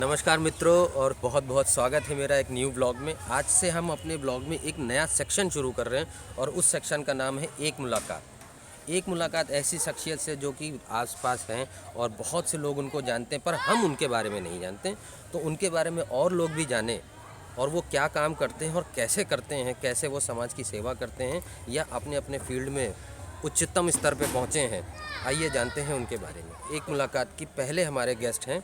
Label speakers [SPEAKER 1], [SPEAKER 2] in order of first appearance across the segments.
[SPEAKER 1] नमस्कार मित्रों और बहुत बहुत स्वागत है मेरा एक न्यू ब्लॉग में। आज से हम अपने ब्लॉग में एक नया सेक्शन शुरू कर रहे हैं और उस सेक्शन का नाम है एक मुलाकात। एक मुलाकात ऐसी शख्सियत से जो कि आसपास हैं और बहुत से लोग उनको जानते हैं पर हम उनके बारे में नहीं जानते, तो उनके बारे में और लोग भी जानें और वो क्या काम करते हैं और कैसे करते हैं, कैसे वो समाज की सेवा करते हैं या अपने अपने फील्ड में उच्चतम स्तर पर पहुँचे हैं। आइए जानते हैं उनके बारे में। एक मुलाकात की पहले हमारे गेस्ट हैं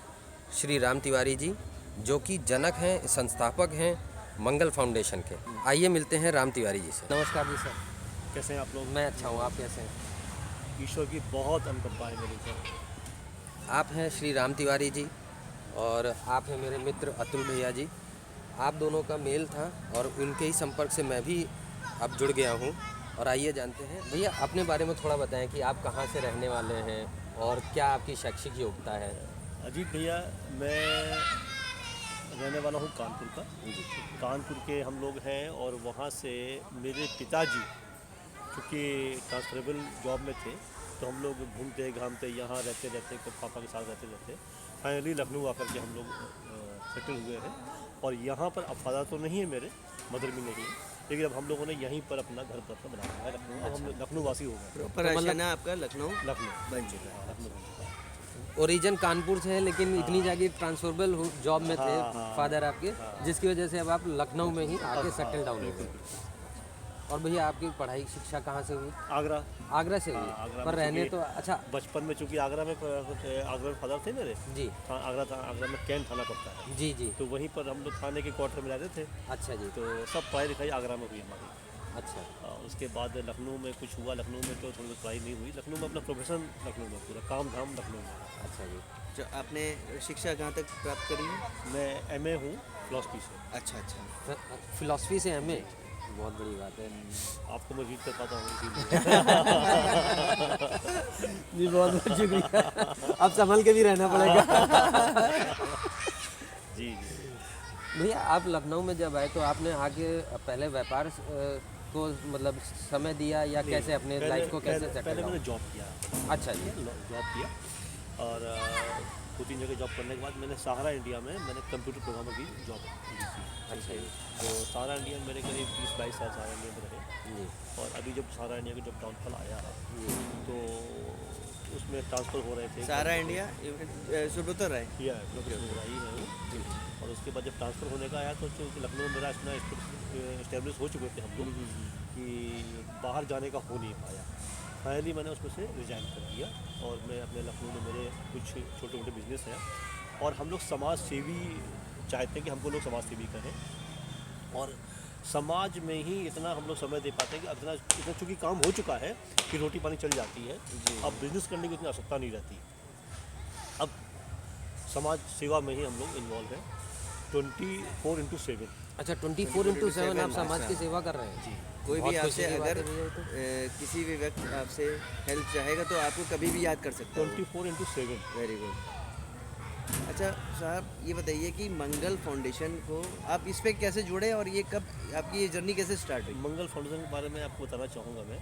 [SPEAKER 1] श्री राम तिवारी जी, जो कि जनक हैं, संस्थापक हैं मंगल फाउंडेशन के। आइए मिलते हैं राम तिवारी जी से। नमस्कार जी सर।
[SPEAKER 2] कैसे हैं आप लोग?
[SPEAKER 1] मैं अच्छा हूँ, आप कैसे हैं?
[SPEAKER 2] ईश्वर की बहुत अनुकंपा है मेरे ऊपर।
[SPEAKER 1] आप हैं श्री राम तिवारी जी और आप हैं मेरे मित्र अतुल भैया जी। आप दोनों का मेल था और उनके ही संपर्क से मैं भी अब जुड़ गया हूँ। और आइए जानते हैं भैया, अपने बारे में थोड़ा बताएं कि आप कहाँ से रहने वाले हैं और क्या आपकी शैक्षिक योग्यता है।
[SPEAKER 2] अजीत भैया, मैं रहने वाला हूँ कानपुर का। कानपुर के हम लोग हैं और वहाँ से मेरे पिताजी क्योंकि ट्रांसफरेबल जॉब में थे, तो हम लोग घूमते घामते यहाँ रहते रहते पापा के साथ रहते रहते फाइनली लखनऊ आकर के हम लोग सेटल हुए हैं। और यहाँ पर अब फादर तो नहीं है मेरे, मदर भी नहीं है, लेकिन अब हम लोगों ने यहीं पर अपना घर पर बनाया है लखनऊ। अब हम लखनऊ वासी हो गए।
[SPEAKER 3] प्रॉपर आशियाना आपका लखनऊ
[SPEAKER 2] लखनऊ
[SPEAKER 3] बन चुका है।
[SPEAKER 2] लखनऊ बन चुका है।
[SPEAKER 1] ओरिजिन कानपुर से है लेकिन इतनी जगह ट्रांसफरेबल जॉब में थे
[SPEAKER 2] हाँ।
[SPEAKER 1] फादर आपके, जिसकी वजह से अब आप लखनऊ में ही आके सेटल डाउन हो गए। और भैया आपकी पढ़ाई शिक्षा कहाँ से हुई?
[SPEAKER 2] आगरा।
[SPEAKER 1] आगरा से हुई?
[SPEAKER 2] आगरा
[SPEAKER 1] पर
[SPEAKER 2] में
[SPEAKER 1] रहने
[SPEAKER 2] चूंकि
[SPEAKER 1] तो अच्छा।
[SPEAKER 2] बचपन में चूंकि आगरा में फादर थे मेरे।
[SPEAKER 1] जी
[SPEAKER 2] आगरा में कैंट थाना पड़ता है,
[SPEAKER 1] जी जी।
[SPEAKER 2] तो वहीं पर हम लोग थाने के क्वार्टर में रहते थे।
[SPEAKER 1] अच्छा जी।
[SPEAKER 2] तो सब पढ़ाई लिखाई आगरा में हुई हमारी।
[SPEAKER 1] अच्छा।
[SPEAKER 2] उसके बाद लखनऊ में कुछ हुआ, लखनऊ में तो थोड़ी पढ़ाई नहीं हुई। लखनऊ में अपना प्रोफेशन लखनऊ में, पूरा काम धाम लखनऊ में।
[SPEAKER 1] अच्छा जी।
[SPEAKER 3] जो आपने शिक्षा कहाँ तक प्राप्त करी है?
[SPEAKER 2] मैं MA हूँ फिलॉसफी से।
[SPEAKER 3] अच्छा अच्छा।
[SPEAKER 1] फिलॉसफी से MA, बहुत बड़ी बात है।
[SPEAKER 2] आपको मैं रीड कर पाता हूँ इसीलिए।
[SPEAKER 1] जी बहुत बहुत शुक्रिया। अब संभल के भी रहना पड़ेगा।
[SPEAKER 2] जी जी।
[SPEAKER 1] भैया आप लखनऊ में जब आए तो आपने आके पहले व्यापार को मतलब समय दिया या कैसे अपने लाइफ को कैसे सेटल?
[SPEAKER 2] पहले मैंने जॉब किया।
[SPEAKER 1] अच्छा जी।
[SPEAKER 2] जॉब किया और 2-3 जगह जॉब करने के बाद मैंने सहारा इंडिया में मैंने कंप्यूटर प्रोग्रामर की जॉब की।
[SPEAKER 1] अच्छा जी।
[SPEAKER 2] तो सहारा इंडिया में मेरे करीब 20-22 साल सहारा इंडिया में रहे।
[SPEAKER 1] जी
[SPEAKER 2] और अभी जब सहारा इंडिया का जब डाउनफॉल आया
[SPEAKER 1] जी।
[SPEAKER 2] तो उसमें ट्रांसफ़र हो रहे थे।
[SPEAKER 3] सारा इंडिया सुब्रतोर राय
[SPEAKER 2] किया है, प्रोफेसर आई है वो। और उसके बाद जब ट्रांसफ़र होने का आया तो चूँकि लखनऊ में मेरा इतना इस्टेब्लिश हो चुके थे हम लोग कि बाहर जाने का हो नहीं पाया। फाइनली मैंने उसमें से रिज़ाइन कर दिया और मैं अपने लखनऊ में मेरे कुछ छोटे मोटे बिजनेस हैं और हम लोग समाज सेवी चाहते हैं कि हमको लोग समाज सेवी करें और समाज में ही इतना हम लोग समय दे पाते हैं कि अब इतना चूँकि काम हो चुका है कि रोटी पानी चल जाती है। अब बिज़नेस करने की उतनी आवश्यकता नहीं रहती। अब समाज सेवा में ही हम लोग इन्वॉल्व हैं 24/7।
[SPEAKER 1] अच्छा, 24/7 आप समाज की सेवा कर रहे हैं?
[SPEAKER 2] जी।
[SPEAKER 3] कोई भी
[SPEAKER 1] बहुत
[SPEAKER 3] आपसे
[SPEAKER 1] खुशी की बात
[SPEAKER 3] अगर
[SPEAKER 1] है भैया ये तो।
[SPEAKER 3] किसी भी व्यक्ति आपसे हेल्प चाहेगा तो आपको कभी भी याद कर सकता है।
[SPEAKER 2] 24/7।
[SPEAKER 3] Very good. अच्छा साहब, ये बताइए कि मंगल फाउंडेशन को आप इस पे कैसे जुड़े और ये कब आपकी ये जर्नी कैसे स्टार्ट हुई?
[SPEAKER 2] मंगल फाउंडेशन के बारे में आपको बताना चाहूँगा मैं।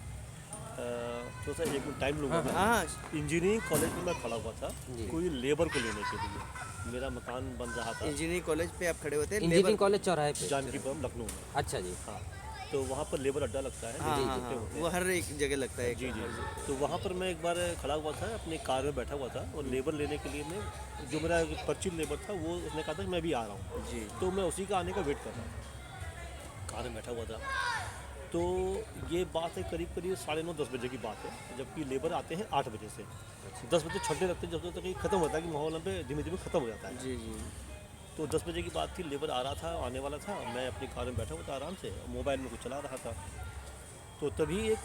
[SPEAKER 2] थोड़ा सा एक मिनट टाइम लूँगा।
[SPEAKER 3] हाँ
[SPEAKER 2] इंजीनियरिंग कॉलेज में मैं खड़ा हुआ था
[SPEAKER 1] जी।
[SPEAKER 2] कोई लेबर को लेने के लिए। मेरा मकान बन रहा था
[SPEAKER 3] इंजीनियरिंग कॉलेज पे आप खड़े होते हैं?
[SPEAKER 1] इंजीनियरिंग कॉलेज चौराहे पे?
[SPEAKER 2] जानकीपुरम लखनऊ में।
[SPEAKER 1] अच्छा जी।
[SPEAKER 2] हाँ, तो वहाँ पर लेबर अड्डा लगता है।
[SPEAKER 3] हाँ
[SPEAKER 2] जी,
[SPEAKER 3] हाँ
[SPEAKER 2] होते
[SPEAKER 3] हाँ,
[SPEAKER 2] होते
[SPEAKER 3] वो हर एक जगह लगता है।
[SPEAKER 2] जी जी जी। तो वहाँ पर मैं एक बार खड़ा हुआ था, अपनी कार में बैठा हुआ था और लेबर लेने के लिए मैं जो मेरा परिचित लेबर था वो उसने कहा था कि मैं भी आ रहा हूँ।
[SPEAKER 3] जी।
[SPEAKER 2] तो मैं उसी का आने का वेट कर रहा था, कार में बैठा हुआ था। तो ये बात है करीब करीब 9:30-10 बजे की बात है, जबकि लेबर आते हैं 8 बजे से। 10 बजे छठने लगते हैं, जब तक ये ख़त्म होता है कि माहौल पे धीमे धीमे ख़त्म हो जाता है।
[SPEAKER 3] जी जी।
[SPEAKER 2] तो 10 बजे की बात थी, लेबर आ रहा था, आने वाला था। मैं अपनी कार में बैठा हुआ था आराम से, मोबाइल में कुछ चला रहा था। तो तभी एक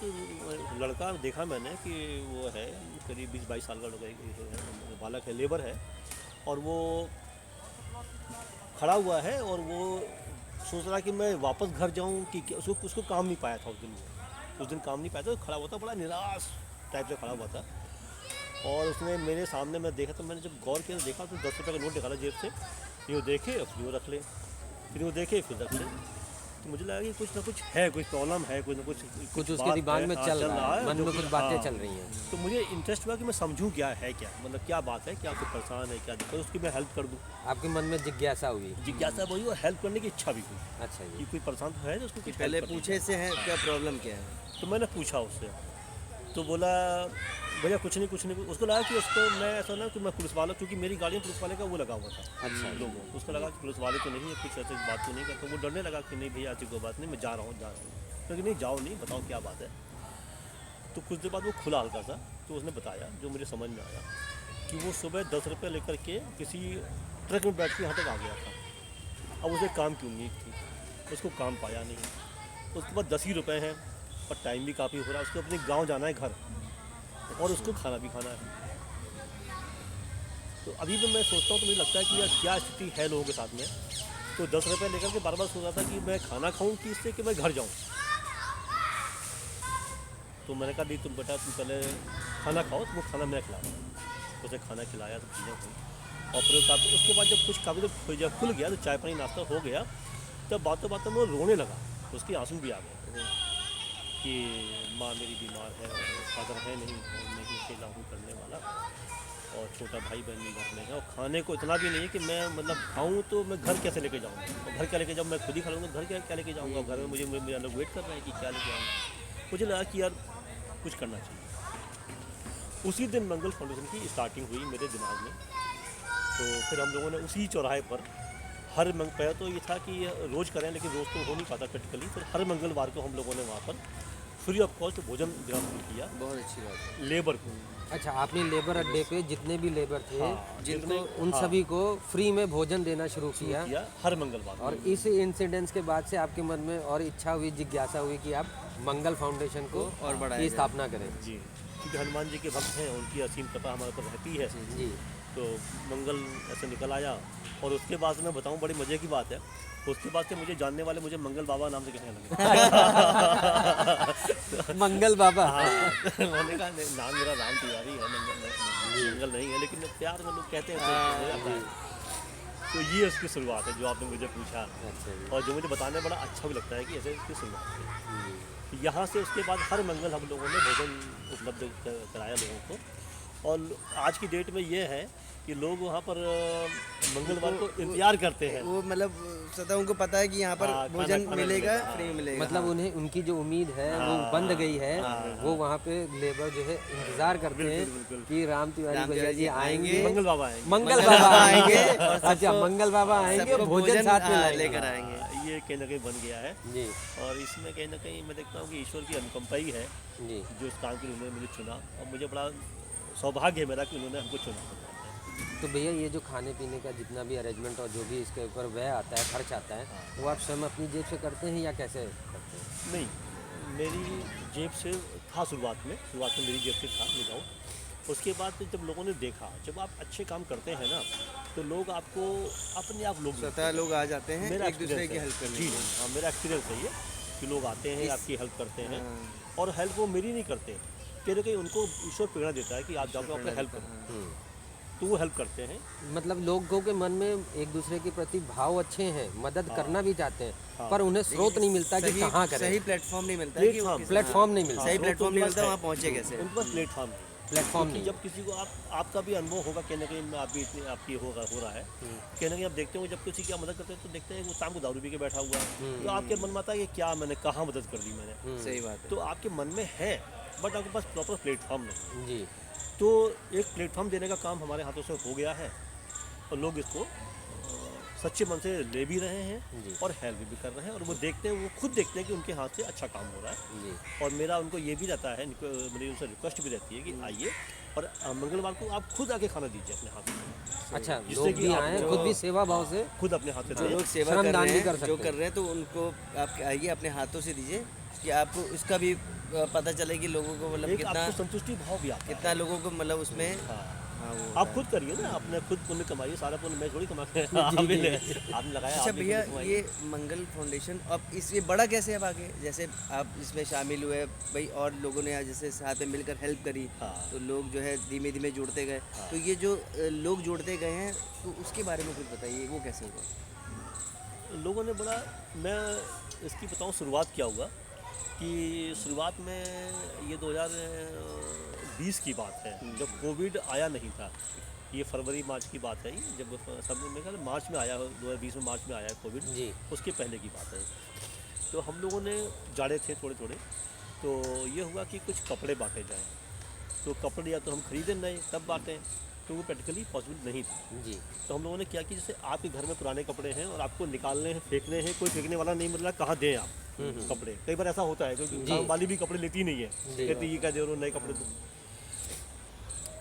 [SPEAKER 2] लड़का देखा मैंने कि वो है करीब 20-22 साल का बालक है, लेबर है, और वो खड़ा हुआ है और वो सोच रहा कि मैं वापस घर जाऊं कि उसको काम नहीं पाया था उस दिन काम नहीं पाया था। तो खड़ा हुआ था, बड़ा निराश टाइप से खड़ा हुआ था। और उसने मेरे सामने मैं देखा तो मैंने जब गौर किया तो देखा तो 10 रुपये का नोट निकाला जेब से। फिर वो देखे फिर वो रख ले, फिर वो देखे फिर रख ले। तो मुझे लगा कि कुछ ना कुछ है, कुछ प्रॉब्लम है, कुछ ना कुछ
[SPEAKER 1] कुछ उसके
[SPEAKER 2] बात
[SPEAKER 1] दिमाग
[SPEAKER 2] है,
[SPEAKER 1] में
[SPEAKER 2] हाँ,
[SPEAKER 1] चल रहा है, मन
[SPEAKER 2] जो
[SPEAKER 1] में
[SPEAKER 2] कि-
[SPEAKER 1] कुछ बातें
[SPEAKER 2] हाँ।
[SPEAKER 1] चल रही हैं।
[SPEAKER 2] तो मुझे इंटरेस्ट हुआ कि मैं समझूं क्या है, क्या मतलब क्या बात है, क्या कुछ परेशान है, क्या दिक्कत है, उसकी मैं हेल्प कर दूं।
[SPEAKER 1] आपके मन में जिज्ञासा हुई।
[SPEAKER 2] जिज्ञासा वही और हेल्प करने की इच्छा भी हुई
[SPEAKER 1] अच्छा
[SPEAKER 2] कि
[SPEAKER 1] जी।
[SPEAKER 2] कोई परेशान तो है तो उसको कुछ
[SPEAKER 3] पहले
[SPEAKER 2] हेल्प कर
[SPEAKER 3] पूछे से है क्या प्रॉब्लम क्या है?
[SPEAKER 2] दूं। तो मैंने पूछा उससे, तो बोला भैया कुछ नहीं, उसको लगा कि उसको मैं ऐसा ना कि मैं पुलिस वाला, क्योंकि मेरी गाड़ी में पुलिस वाले का वो लगा हुआ था।
[SPEAKER 1] अच्छा।
[SPEAKER 2] लोगों उसको लगा कि पुलिस वाले तो नहीं है, कुछ ऐसी बात तो नहीं करता, वो डरने लगा कि नहीं भैया ऐसी कोई बात नहीं, मैं जा रहा हूँ। लेकिन नहीं जाओ नहीं, बताओ क्या बात है। तो कुछ देर बाद वो खुला हल्का सा, तो उसने बताया जो मुझे समझ में आया कि वो सुबह 10 रुपये लेकर के किसी ट्रक में बैठ के यहाँ तक आ गया था। अब उसे काम की उम्मीद थी, उसको काम पाया नहीं। उसके बाद 10 ही रुपये हैं और टाइम भी काफ़ी हो रहा है, उसको अपने गांव जाना है घर, और उसको खाना भी खाना है। तो अभी भी मैं सोचता हूँ तो मुझे लगता है कि यार क्या स्थिति है लोगों के साथ में। तो 10 रुपये लेकर के बार बार सोच रहा था कि मैं खाना खाऊं कि इससे कि मैं घर जाऊं। तो मैंने कहा नहीं तुम बेटा तुम पहले खाना खाओ, तो वो खाना मैं खिला रहा हूँ। उसे खाना खिलाया, तो चीज़ें हुई, और फिर उसके बाद जब कुछ काफ़ी जब खुल गया, तो चाय पानी नाश्ता हो गया, तब बातों बातों में वो रोने लगा, उसके आंसू भी आ गए कि माँ मेरी बीमार है और फादर है नहीं, और मैं ही अकेला हूँ करने वाला, और छोटा भाई बहन भी घर में है, और खाने को इतना भी नहीं है कि मैं मतलब खाऊं तो मैं घर कैसे लेके जाऊँ, और घर क्या लेके जाऊँ, मैं खुद ही खा लूँगा, घर क्या लेके जाऊँगा, घर में मुझे मेरे लोग वेट कर रहे हैं कि क्या लेके आऊँगा। मुझे लगा कि यार कुछ करना चाहिए। उसी दिन मंगल फाउंडेशन की स्टार्टिंग हुई मेरे दिमाग में। तो फिर हम लोगों ने उसी चौराहे पर पहले तो ये था कि रोज़ करें, लेकिन रोज़ तो हो नहीं पाता प्रैक्टिकली, फिर हर मंगलवार को हम लोगों ने वहाँ पर फ्री ऑफ कॉस्ट भोजन देना शुरू किया
[SPEAKER 3] बहुत अच्छी बात है।
[SPEAKER 2] लेबर को।
[SPEAKER 1] अच्छा, आपने लेबर अड्डे पे जितने भी लेबर थे
[SPEAKER 2] हाँ,
[SPEAKER 1] जिनको
[SPEAKER 2] जितने-
[SPEAKER 1] उन
[SPEAKER 2] हाँ।
[SPEAKER 1] सभी को फ्री में भोजन देना शुरू किया।
[SPEAKER 2] किया हर मंगलवार को।
[SPEAKER 1] और इस इंसिडेंस के बाद से आपके मन में और इच्छा हुई, जिज्ञासा हुई कि आप मंगल फाउंडेशन को
[SPEAKER 3] और बढ़ाया
[SPEAKER 1] की
[SPEAKER 3] जाए।
[SPEAKER 1] स्थापना करें।
[SPEAKER 2] जी, क्योंकि हनुमान जी के भक्त हैं, उनकी असीम कृपा हमारे ऊपर रहती है।
[SPEAKER 1] जी।
[SPEAKER 2] तो मंगल ऐसे निकल आया, और उसके बाद से मैं बताऊं बड़ी मज़े की बात है, उसके बाद से मुझे जानने वाले मुझे मंगल बाबा नाम से कहने लगे।
[SPEAKER 1] मंगल बाबा।
[SPEAKER 2] हाँ, मैंने कहा नहीं, नाम मेरा राम तिवारी है, मंगल नहीं है, लेकिन प्यार में लोग कहते हैं तो हो जाता है। तो ये उसकी शुरुआत है जो आपने मुझे पूछा,
[SPEAKER 1] अच्छा जी।
[SPEAKER 2] और जो मुझे बताने में बड़ा अच्छा भी लगता है कि ऐसे इसकी शुरुआत है।
[SPEAKER 1] जी।
[SPEAKER 2] यहाँ से उसके बाद हर मंगल हम लोगों ने भोजन उपलब्ध कराया लोगों को, और आज की डेट में ये है कि लोग वहाँ पर मंगलवार को इंतजार करते हैं।
[SPEAKER 3] वो मतलब सदा उनको पता है कि यहाँ पर
[SPEAKER 2] हाँ,
[SPEAKER 3] भोजन
[SPEAKER 2] खाना
[SPEAKER 3] मिलेगा,
[SPEAKER 2] मिलेगा,
[SPEAKER 3] फ्री में मिलेगा।
[SPEAKER 1] मतलब उन्हें उनकी जो उम्मीद है वो बंद गई है। वो वहाँ पे लेबर जो है इंतजार करते हैं
[SPEAKER 2] बिल्कुल।
[SPEAKER 1] कि राम तिवारी भैया जी आएंगे,
[SPEAKER 2] मंगल बाबा आएंगे।
[SPEAKER 1] मंगल बाबा
[SPEAKER 3] आएंगे
[SPEAKER 1] आएंगे।
[SPEAKER 3] और
[SPEAKER 1] अच्छा, मंगल बाबा आएंगे,
[SPEAKER 3] सबको
[SPEAKER 1] भोजन साथ में
[SPEAKER 3] हाँ,
[SPEAKER 1] लाएंगे।
[SPEAKER 3] लेकर आएंगे।
[SPEAKER 2] ये कहीं ना कहीं बन गया है,
[SPEAKER 1] जी।
[SPEAKER 2] और इसमें कहीं ना कहीं मैं देखता हूँ कि ईश्वर की अनुकंपा ही है
[SPEAKER 1] जी।
[SPEAKER 2] जो इस काम के लिए उन्होंने मुझे चुना, और मुझे बड़ा सौभाग्य है मेरा कि उन्होंने हमको चुना।
[SPEAKER 1] तो भैया ये जो खाने पीने का जितना भी अरेंजमेंट और जो भी इसके ऊपर व्यय आता है, खर्च आता है, वो आप स्वयं अपनी जेब से करते हैं या कैसे करते हैं?
[SPEAKER 2] नहीं, मेरी जेब से था शुरुआत में मेरी जेब से था लगाओ। उसके बाद जब लोगों ने देखा, जब आप अच्छे काम करते हैं ना, तो लोग आपको अपने आप लोग
[SPEAKER 3] स्वतः लोग आ जाते हैं
[SPEAKER 2] मेरा
[SPEAKER 3] एक दूसरे
[SPEAKER 2] experience
[SPEAKER 3] की
[SPEAKER 2] है।
[SPEAKER 3] हेल्प करने
[SPEAKER 2] जी
[SPEAKER 3] के लिए।
[SPEAKER 2] हाँ, मेरा एक्सपीरियंस है ये कि लोग आते हैं, आपकी हेल्प करते हैं,
[SPEAKER 3] हाँ।
[SPEAKER 2] और हेल्प वो मेरी नहीं करते, कहीं ना कहीं उनको ईश्वर प्रेरणा देता है कि आप जाकर अपने हेल्प करो, तो वो हेल्प करते हैं।
[SPEAKER 1] मतलब लोगों के मन में एक दूसरे के प्रति भाव अच्छे हैं, मदद करना भी चाहते हैं,
[SPEAKER 2] हाँ।
[SPEAKER 1] पर उन्हें स्रोत नहीं मिलता कि
[SPEAKER 3] सही
[SPEAKER 1] कहाँ करें।
[SPEAKER 3] सही प्लेटफॉर्म नहीं मिलता है कि वो
[SPEAKER 2] प्लेटफॉर्म,
[SPEAKER 3] किस-
[SPEAKER 1] प्लेटफॉर्म नहीं मिलता।
[SPEAKER 3] सही
[SPEAKER 2] हाँ,
[SPEAKER 3] प्लेटफॉर्म नहीं
[SPEAKER 2] तो
[SPEAKER 3] मिलता,
[SPEAKER 2] है।
[SPEAKER 3] वहाँ पहुँचे कैसे?
[SPEAKER 2] उनके पास प्लेटफॉर्म नहीं है।
[SPEAKER 1] प्लेटफॉर्म
[SPEAKER 2] क्योंकि
[SPEAKER 1] नहीं।
[SPEAKER 2] जब किसी को आपका भी अनुभव होगा कहीं ना कहीं, आप भी इतनी आपकी हो रहा है, कहीं ना कहीं आप देखते हो जब किसी की आप मदद करते हैं तो देखते हैं वो शाम को दारू पी के बैठा हुआ है, तो आपके मन में आता है कि क्या मैंने कहाँ मदद कर दी मैंने,
[SPEAKER 3] सही बात है।
[SPEAKER 2] तो आपके मन में है, बट आपके पास प्रॉपर प्लेटफॉर्म नहीं।
[SPEAKER 1] जी।
[SPEAKER 2] तो एक प्लेटफॉर्म देने का काम हमारे हाथों से हो गया है, और लोग इसको सच्चे मन से ले भी रहे
[SPEAKER 1] जी।
[SPEAKER 2] हैं और हेल्प भी कर रहे हैं, और वो देखते हैं, वो खुद देखते हैं कि उनके हाथ से अच्छा काम हो रहा है।
[SPEAKER 1] जी।
[SPEAKER 2] और मेरा उनको ये भी रहता है, मेरी उनसे रिक्वेस्ट भी रहती है कि आइए, और मंगलवार को आप खुद आके खाना दीजिए अपने हाथ से,
[SPEAKER 1] अच्छा,
[SPEAKER 2] जिससे
[SPEAKER 1] लोग
[SPEAKER 2] कि
[SPEAKER 1] भी
[SPEAKER 2] आप
[SPEAKER 1] आए
[SPEAKER 2] जो-
[SPEAKER 1] खुद भी सेवा भाव से।
[SPEAKER 2] खुद अपने हाथ से
[SPEAKER 3] जो
[SPEAKER 2] दें।
[SPEAKER 3] लोग सेवा
[SPEAKER 1] श्रम
[SPEAKER 3] कर
[SPEAKER 1] दान
[SPEAKER 3] रहे
[SPEAKER 1] भी
[SPEAKER 3] हैं,
[SPEAKER 1] कर
[SPEAKER 3] जो
[SPEAKER 1] सकते
[SPEAKER 3] कर रहे हैं, तो उनको आप आइए अपने हाथों से दीजिए कि आपको उसका भी पता चले कि लोगों को मतलब
[SPEAKER 2] एक
[SPEAKER 3] कितना
[SPEAKER 2] आपको संतुष्टि भाव भी आता है।
[SPEAKER 3] कितना लोगों को मतलब उसमें
[SPEAKER 2] हाँ।
[SPEAKER 3] हाँ वो
[SPEAKER 2] आप खुद करिए ना, आपने खुद पुण्य कमाइए, सारा पुण्य मैं थोड़ी कमाते हैं, आपने लगाया।
[SPEAKER 3] अच्छा
[SPEAKER 2] आपने
[SPEAKER 3] भैया,
[SPEAKER 2] पुण्य कमाई।
[SPEAKER 3] ये मंगल फाउंडेशन अब ये बड़ा कैसे है अब आगे? जैसे आप इसमें शामिल हुए भाई, और लोगों ने जैसे साथ में मिलकर हेल्प करी,
[SPEAKER 2] हाँ।
[SPEAKER 3] तो लोग जो है धीमे धीमे जुड़ते गए, तो ये जो लोग जुड़ते गए हैं, तो उसके बारे में कुछ बताइए, वो कैसे हुआ?
[SPEAKER 2] लोगों ने बड़ा, मैं इसकी बताऊं शुरुआत क्या हुआ कि शुरुआत में ये 2020 की बात है, जब कोविड आया नहीं था। ये फरवरी मार्च की बात है, ये जब सब मेरे ख्याल मार्च में आया, 2020 में मार्च में आया कोविड,
[SPEAKER 1] जी।
[SPEAKER 2] उसके पहले की बात है। तो हम लोगों ने जाड़े थे थोड़े थोड़े, तो ये हुआ कि कुछ कपड़े बांटे जाएँ। तो कपड़े या तो हम खरीदें नए तब बांटें, तो वो प्रैक्टिकली पॉसिबल नहीं था।
[SPEAKER 1] जी।
[SPEAKER 2] तो हम लोगों ने क्या कि जैसे आपके घर में पुराने कपड़े हैं और आपको निकालने हैं, फेंकने हैं, कोई फेंकने वाला नहीं मिल रहा, कहाँ दें आप कपड़े। कई बार ऐसा होता है क्योंकि काम वाली भी कपड़े लेती नहीं है,
[SPEAKER 1] जी।
[SPEAKER 2] कहती ये क्या दे रहे हो नए कपड़े। तो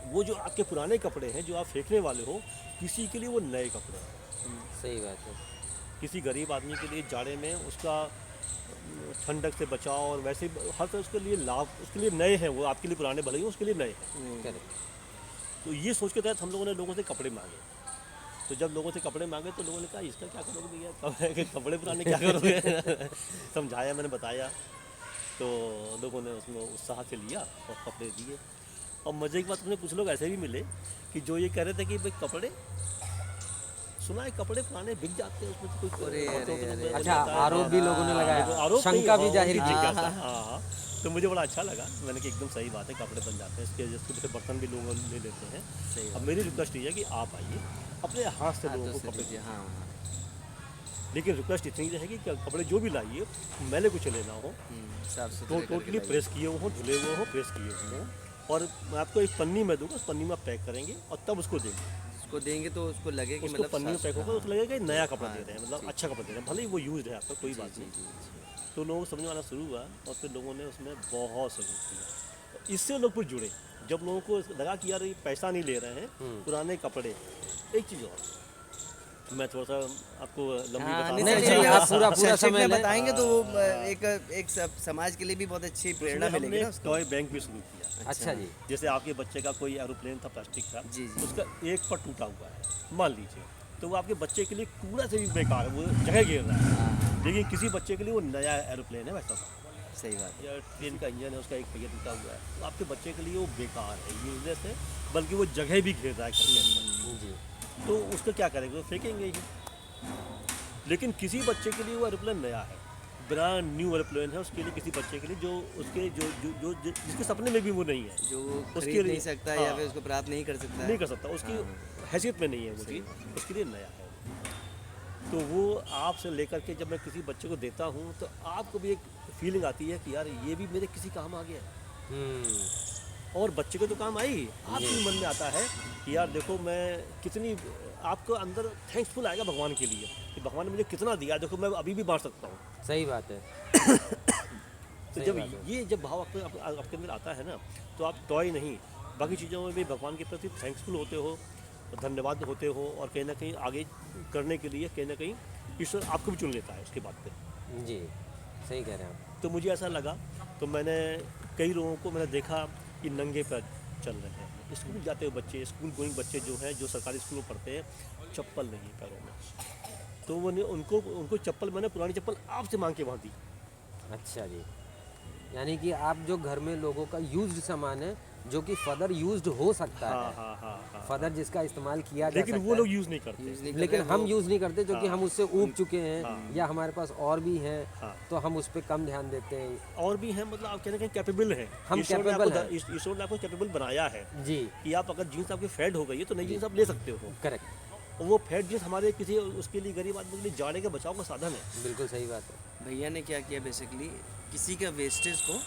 [SPEAKER 2] वो जो आपके पुराने कपड़े हैं जो आप फेंकने वाले हो, किसी के लिए वो नए कपड़े हैं।
[SPEAKER 1] सही बात है।
[SPEAKER 2] किसी गरीब आदमी के लिए जाड़े में उसका ठंडक से बचाव और वैसे हर तरह उसके लिए लाभ, उसके लिए नए हैं, वो आपके लिए पुराने भले ही उसके लिए नए हैं।
[SPEAKER 1] करेक्ट।
[SPEAKER 2] तो ये सोच के तहत हम लोगों ने लोगों से कपड़े मांगे। तो जब लोगों से कपड़े मांगे तो लोगों ने कहा इसका क्या करोगे भैया, कपड़े पुराने क्या करोगे। समझाया, मैंने बताया, तो लोगों ने उसमें उत्साह से लिया और कपड़े दिए। और मज़े की बात, उसमें कुछ लोग ऐसे भी मिले कि जो ये कह रहे थे कि भाई कपड़े, सुना है कपड़े पुराने बिक जाते हैं, उसमें तो कोई
[SPEAKER 1] अच्छा, आरोप भी लोगों ने लगाया,
[SPEAKER 2] आरोप नहीं,
[SPEAKER 1] शंका भी जाहिर की।
[SPEAKER 2] हाँ, तो मुझे बड़ा अच्छा लगा। मैंने कहा एकदम सही बात है, कपड़े बन जाते हैं, इसके जैसे बर्तन भी लोग ले लेते हैं। अब मेरी रिक्वेस्ट ये है कि आप आइए, अपने हाथ से लोगों को कपड़े दीजिए।
[SPEAKER 3] हाँ
[SPEAKER 2] लेकिन रिक्वेस्ट इतनी रहेगी कि कपड़े जो भी लाइए मैले कुछ लेना हो,
[SPEAKER 3] साफ
[SPEAKER 2] तो
[SPEAKER 3] सुथरे
[SPEAKER 2] टोटली प्रेस किए हुए हों, धुले हुए हों, प्रेस किए हुए हों, और मैं आपको एक पन्नी में दूंगा, उस पन्नी में आप पैक करेंगे और तब उसको देंगे।
[SPEAKER 3] उसको देंगे तो उसको लगे कि
[SPEAKER 2] उसको
[SPEAKER 3] मतलब
[SPEAKER 2] पन्नी में
[SPEAKER 3] साफ-
[SPEAKER 2] पैक होगा, उसको लगेगा कि नया कपड़ा
[SPEAKER 3] हाँ,
[SPEAKER 2] दे रहे हैं,
[SPEAKER 3] जी।
[SPEAKER 2] मतलब अच्छा कपड़ा दे रहे हैं, भले ही वो यूज़ है आपका, कोई बात
[SPEAKER 3] जी,
[SPEAKER 2] नहीं।
[SPEAKER 3] जी, जी।
[SPEAKER 2] तो लोगों को समझ में आना शुरू हुआ और फिर लोगों ने उसमें बहुत सहयोग किया। तो इससे लोग फिर जुड़े। जब लोगों को लगा कि यार ये पैसा नहीं ले रहे हैं, पुराने कपड़े। एक चीज़ और, मैं थोड़ा सा आपको लंबी
[SPEAKER 3] हाँ,
[SPEAKER 2] बता
[SPEAKER 3] नहीं,
[SPEAKER 2] रहा
[SPEAKER 1] नहीं,
[SPEAKER 3] नहीं,
[SPEAKER 1] नहीं,
[SPEAKER 3] आप
[SPEAKER 1] आप पूरा
[SPEAKER 3] संक्षिप्त
[SPEAKER 1] समय
[SPEAKER 3] में
[SPEAKER 1] लें।
[SPEAKER 3] बताएंगे तो वो एक समाज के लिए भी बहुत अच्छी प्रेरणा
[SPEAKER 2] उसमें
[SPEAKER 3] मिलेगी
[SPEAKER 2] हमने
[SPEAKER 3] ना
[SPEAKER 2] एक
[SPEAKER 3] उसको।
[SPEAKER 2] टॉय बैंक भी शुरू किया।
[SPEAKER 1] अच्छा जी।
[SPEAKER 2] जैसे आपके बच्चे का कोई एरोप्लेन था, प्लास्टिक का,
[SPEAKER 3] जी, जी।
[SPEAKER 2] उसका एक पर टूटा हुआ है मान लीजिए, तो वो आपके बच्चे के लिए कूड़ा से भी बेकार है, वो जगह घेर रहा है। लेकिन किसी बच्चे के लिए वो नया एरोप्लेन है वैसा,
[SPEAKER 3] सही बात है।
[SPEAKER 2] या ट्रेन का इंजन है, उसका एक पहिया टूटा हुआ है, तो आपके बच्चे के लिए वो बेकार है, यूजलेस है, बल्कि वो जगह भी घेर रहा है घर के अंदर।
[SPEAKER 1] जी।
[SPEAKER 2] तो उसका क्या करेंगे, वो फेंकेंगे ही। लेकिन किसी बच्चे के लिए वो एरोप्लेन नया है, ब्रांड न्यू एरोप्लेन है, उसके लिए किसी बच्चे के लिए जो उसके जो जिसके सपने में भी वो नहीं है,
[SPEAKER 3] जो वो
[SPEAKER 2] उसके
[SPEAKER 3] खरीद
[SPEAKER 2] लिए-
[SPEAKER 3] नहीं सकता
[SPEAKER 2] हाँ।
[SPEAKER 3] या फिर उसको प्राप्त नहीं कर सकता
[SPEAKER 2] नहीं कर सकता, उसकी हैसियत में नहीं है वो चीज़, उसके लिए नया है। तो वो आपसे लेकर के जब मैं किसी बच्चे को देता हूँ तो आपको भी एक फीलिंग आती है कि यार ये भी मेरे किसी काम आ गया है। और बच्चे को तो काम आई, आपके मन में आता है कि यार देखो मैं कितनी, आपको अंदर थैंक्सफुल आएगा भगवान के लिए कि भगवान ने मुझे कितना दिया, देखो मैं अभी भी बांट सकता हूँ।
[SPEAKER 1] सही बात है।
[SPEAKER 2] तो जब ये जब भाव आपके अंदर आता है ना, तो आप टॉय नहीं, बाकी चीज़ों में भी भगवान के प्रति थैंक्सफुल होते हो, धन्यवाद होते हो, और कहीं ना कहीं आगे करने के लिए कहीं ना कहीं ईश्वर आपको भी चुन लेता है उसके बाद पे।
[SPEAKER 1] जी, सही कह रहे हैं आप।
[SPEAKER 2] तो मुझे ऐसा लगा, तो मैंने कई लोगों को मैंने देखा कि नंगे पैर चल रहे हैं, स्कूल जाते हुए बच्चे, स्कूल गोइंग बच्चे जो हैं, जो सरकारी स्कूल में पढ़ते हैं, चप्पल नहीं पैरों में, तो उनको चप्पल, मैंने पुरानी चप्पल आपसे मांग के वहाँ दी।
[SPEAKER 1] अच्छा जी, यानी कि आप जो घर में लोगों का यूज्ड सामान है, जो कि फर्दर यूज्ड हो सकता
[SPEAKER 2] हाँ
[SPEAKER 1] है,
[SPEAKER 2] हाँ हाँ,
[SPEAKER 1] फर्दर जिसका इस्तेमाल किया जा
[SPEAKER 2] लेकिन
[SPEAKER 1] सकता
[SPEAKER 2] वो लोग
[SPEAKER 1] है,
[SPEAKER 2] यूज़ नहीं करते।
[SPEAKER 3] यूज़ नहीं कर
[SPEAKER 1] लेकिन
[SPEAKER 3] रहे,
[SPEAKER 1] हम
[SPEAKER 3] वो-
[SPEAKER 1] यूज़ नहीं करते, जो कि
[SPEAKER 2] हाँ,
[SPEAKER 1] हम उससे ऊब चुके हैं,
[SPEAKER 2] हाँ।
[SPEAKER 1] या हमारे पास और भी हैं,
[SPEAKER 2] हाँ।
[SPEAKER 1] तो हम उस पर कम ध्यान देते हैं।
[SPEAKER 2] और भी हैं, मतलब आप कहने कहीं कैपेबल हैं,
[SPEAKER 1] हम
[SPEAKER 2] ईश्वर ने
[SPEAKER 1] capable
[SPEAKER 2] आपको-
[SPEAKER 1] हैं।
[SPEAKER 2] ईश्वर ने आपको कैपेबल बनाया है
[SPEAKER 1] जी,
[SPEAKER 2] कि आप अगर जीन्स आपकी फेड हो गई है तो नई जीन्स आप ले सकते हो।
[SPEAKER 1] करेक्ट,
[SPEAKER 2] और वो फेड जीन्स हमारे किसी उसके लिए, गरीब आदमी के लिए जाड़े के बचाव का साधन है।
[SPEAKER 1] बिल्कुल सही बात है।
[SPEAKER 3] भैया ने क्या किया बेसिकली, किसी का वेस्टेज को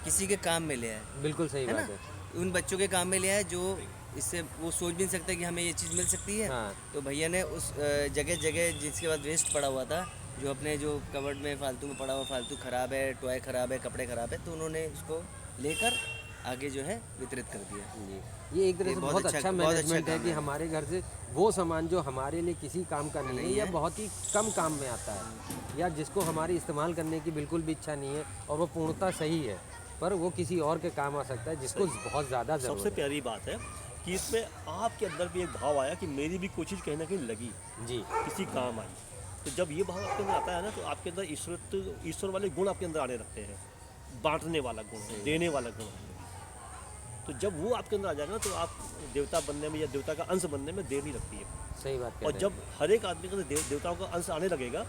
[SPEAKER 3] किसी के काम में ले आया,
[SPEAKER 1] बिल्कुल सही
[SPEAKER 3] है
[SPEAKER 1] बात
[SPEAKER 3] ना?
[SPEAKER 1] है।
[SPEAKER 3] उन बच्चों के काम में ले आया जो इससे वो सोच भी नहीं सकता कि हमें ये चीज़ मिल सकती है।
[SPEAKER 1] हाँ।
[SPEAKER 3] तो भैया ने उस जगह जगह जिसके बाद वेस्ट पड़ा हुआ था, जो अपने जो कवर्ड में फालतू में पड़ा हुआ, फालतू ख़राब है, टॉय ख़राब है, कपड़े ख़राब है, तो उन्होंने उसको लेकर आगे जो है वितरित कर दिया।
[SPEAKER 1] जी, ये एक तरह
[SPEAKER 3] ये
[SPEAKER 1] से
[SPEAKER 3] बहुत
[SPEAKER 1] बहुत
[SPEAKER 3] अच्छा-
[SPEAKER 1] अच्छा
[SPEAKER 3] बहुत अच्छा
[SPEAKER 1] मैनेजमेंट है
[SPEAKER 3] काम
[SPEAKER 1] कि
[SPEAKER 3] है।
[SPEAKER 1] हमारे घर से वो सामान जो हमारे लिए किसी काम का नहीं है, या
[SPEAKER 3] है।
[SPEAKER 1] बहुत ही कम काम में आता है, या जिसको हमारी इस्तेमाल करने की बिल्कुल भी इच्छा नहीं है, और वो पूर्णतः सही है, पर वो किसी और के काम आ सकता है जिसको बहुत ज़्यादा
[SPEAKER 2] सबसे
[SPEAKER 1] ज़रूरत है।
[SPEAKER 2] प्यारी बात है कि इसमें आपके अंदर भी एक भाव आया कि मेरी भी कोशिश कहीं ना कहीं लगी,
[SPEAKER 1] जी,
[SPEAKER 2] किसी काम आई। तो जब ये भाव आपके अंदर आता है ना, तो आपके अंदर ईश्वर वाले गुण आपके अंदर आने लगते हैं, बांटने वाला गुण, देने वाला गुण। तो जब वो आपके अंदर आ जाएगा ना, तो आप देवता बनने में या देवता का अंश बनने में देर नहीं लगती है।
[SPEAKER 1] सही बात कह
[SPEAKER 2] और
[SPEAKER 1] रहे
[SPEAKER 2] जब हर एक आदमी के अंदर देवताओं का अंश आने लगेगा,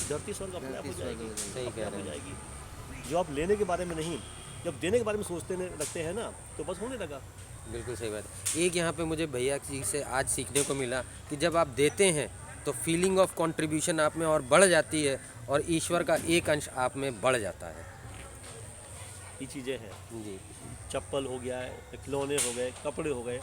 [SPEAKER 2] धरती स्वर्ग अपने आप हो जाएगी,
[SPEAKER 1] सही
[SPEAKER 2] अपने
[SPEAKER 1] कह
[SPEAKER 2] आप हो
[SPEAKER 1] रहे हैं।
[SPEAKER 2] जाएगी। जो आप लेने के बारे में नहीं, जब देने के बारे में सोचते लगते हैं ना, तो बस होने लगा।
[SPEAKER 1] बिल्कुल सही बात है। एक यहाँ पे मुझे भैया जी से आज सीखने को मिला कि जब आप देते हैं तो फीलिंग ऑफ कंट्रीब्यूशन आप में और बढ़ जाती है और ईश्वर का एक अंश आप में बढ़ जाता है।
[SPEAKER 2] ये चीज़ें हैं,
[SPEAKER 1] जी
[SPEAKER 2] चप्पल हो गया है, खिलौने हो गए, कपड़े हो गए,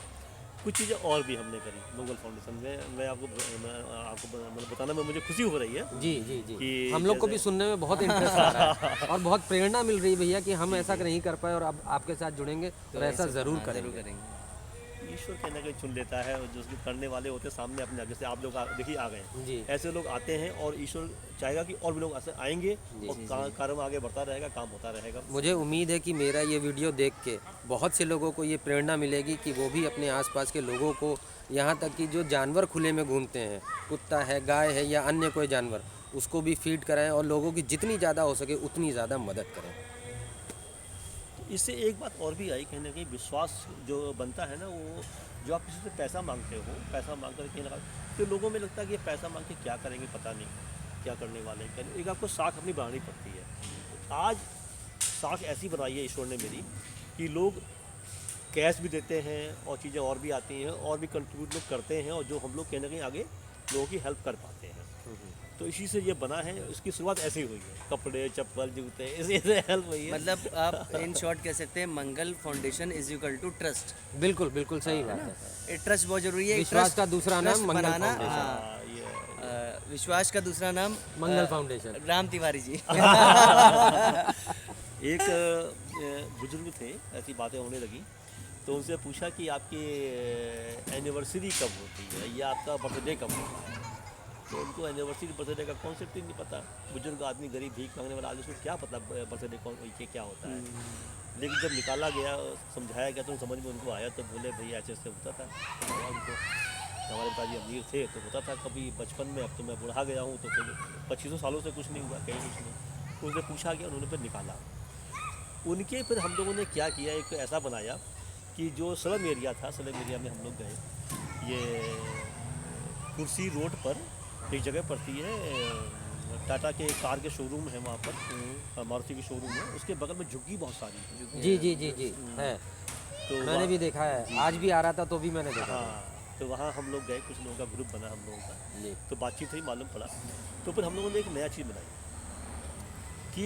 [SPEAKER 2] कुछ चीज़ें और भी हमने करी मंगल फाउंडेशन में। मैं आपको मतलब बताना में मुझे खुशी हो रही है
[SPEAKER 1] जी जी जी,
[SPEAKER 2] कि
[SPEAKER 1] हम लोग को भी
[SPEAKER 2] जैसे-
[SPEAKER 1] सुनने में बहुत इंटरेस्ट आ रहा है और बहुत प्रेरणा मिल रही है भैया कि हम ऐसा नहीं कर पाए और अब आपके साथ जुड़ेंगे और ऐसा ज़रूर
[SPEAKER 3] हाँ,
[SPEAKER 1] करेंगे।
[SPEAKER 3] करेंगे।
[SPEAKER 2] ईश्वर कहीं ना कहीं चुन लेता है, और जो उसके करने वाले होते हैं सामने अपने, जैसे आप लोग देखिए आ गए हैं,
[SPEAKER 1] जी
[SPEAKER 2] ऐसे लोग आते हैं और ईश्वर चाहेगा कि और भी लोग ऐसे आएंगे और कार्य आगे बढ़ता रहेगा, काम होता रहेगा।
[SPEAKER 1] मुझे उम्मीद है कि मेरा ये वीडियो देख के बहुत से लोगों को ये प्रेरणा मिलेगी कि वो भी अपने आसपास के लोगों को, यहाँ तक कि जो जानवर खुले में घूमते हैं, कुत्ता है, गाय है या अन्य कोई जानवर, उसको भी फीड कराएं और लोगों की जितनी ज़्यादा हो सके उतनी ज़्यादा मदद करें।
[SPEAKER 2] इससे एक बात और भी आई, कहीं ना कहीं विश्वास जो बनता है ना, वो जो आप किसी से पैसा मांगते हो, पैसा मांग कर कहीं ना तो लोगों में लगता है कि ये पैसा मांग के क्या करेंगे, पता नहीं क्या करने वाले हैं। एक आपको साख अपनी बढ़ानी पड़ती है। आज साख ऐसी बनाई है ईश्वर ने मेरी कि लोग कैश भी देते हैं और चीज़ें और भी आती हैं और भी कंट्रीब्यूट लोग करते हैं, और जो हम लोग कहीं ना कहीं आगे लोगों की हेल्प कर पाते हैं। तो इसी से ये बना है, इसकी शुरुआत ऐसे ही हुई है, कपड़े, चप्पल, जूते, इसी से हेल्प हुई है।
[SPEAKER 3] मतलब आप इन शॉर्ट कह सकते हैं Mangal foundation is equal to trust.
[SPEAKER 1] बिल्कुल बिल्कुल सही बात है।
[SPEAKER 3] ट्रस्ट बहुत जरूरी है।
[SPEAKER 1] विश्वास
[SPEAKER 3] trust-
[SPEAKER 1] का दूसरा नाम
[SPEAKER 3] trust
[SPEAKER 1] मंगल
[SPEAKER 3] बनाना,
[SPEAKER 1] फाउंडेशन।
[SPEAKER 3] हाँ,
[SPEAKER 2] हाँ, ये
[SPEAKER 3] विश्वास का दूसरा नाम
[SPEAKER 1] मंगल फाउंडेशन।
[SPEAKER 3] राम तिवारी जी।
[SPEAKER 2] एक बुजुर्ग थे, ऐसी बातें होने लगी तो उनसे पूछा कि आपकी एनिवर्सरी कब होती है या आपका बर्थडे कब होता है। तो उनको एनिवर्सरी बर्थडे का कॉन्सेप्ट ही नहीं पता। बुजुर्ग आदमी, गरीब, भीख मांगने वाला आदमी, उसको क्या पता बर्थडे कौन ये क्या होता है। लेकिन जब निकाला गया, समझाया गया, तो समझ में उनको आया, तो बोले भैया ऐसे ऐसे होता था। तो बोला उनको, हमारे पिताजी अमीर थे तो होता था कभी बचपन में, अब तो मैं बुढ़ा गया हूँ तो फिर 2500 सालों से कुछ नहीं हुआ, कहीं कुछ नहीं। उनसे पूछा गया, उन्होंने फिर निकाला। उनके फिर हम लोगों ने क्या किया, एक ऐसा बनाया कि जो स्लम एरिया था, स्लम एरिया में हम लोग गए। ये कुर्सी रोड पर एक जगह पड़ती है, टाटा के कार के शोरूम है वहाँ पर, मारुति के शोरूम है, उसके बगल में झुग्गी बहुत सारी है।
[SPEAKER 1] जी जी जी जी है,
[SPEAKER 2] तो
[SPEAKER 1] मैंने भी देखा है, आज भी आ रहा था तो भी मैंने देखा।
[SPEAKER 2] हाँ, तो वहाँ हम लोग गए, कुछ लोगों का ग्रुप बना हम लोगों का,
[SPEAKER 1] जी
[SPEAKER 2] तो बातचीत हुई, मालूम पड़ा। तो फिर हम लोगों ने एक नया चीज़ बनाई कि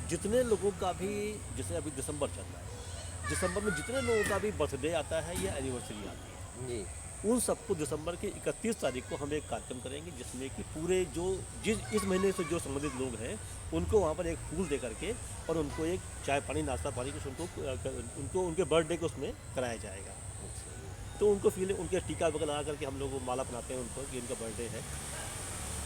[SPEAKER 2] जितने लोगों का भी, जैसे अभी दिसंबर चल रहा है, दिसंबर में जितने लोगों का भी बर्थडे आता है या एनिवर्सरी आती है,
[SPEAKER 1] जी
[SPEAKER 2] उन सबको दिसंबर के 31 तारीख को हम एक कार्यक्रम करेंगे, जिसमें कि पूरे जो इस महीने से जो संबंधित लोग हैं उनको वहाँ पर एक फूल दे करके और उनको एक चाय पानी, नाश्ता पानी कुछ उनको उनके बर्थडे को उसमें कराया जाएगा। तो उनको फील, उनके टीका वगैरह लगा करके हम लोग माला बनाते हैं उनको कि इनका बर्थडे है।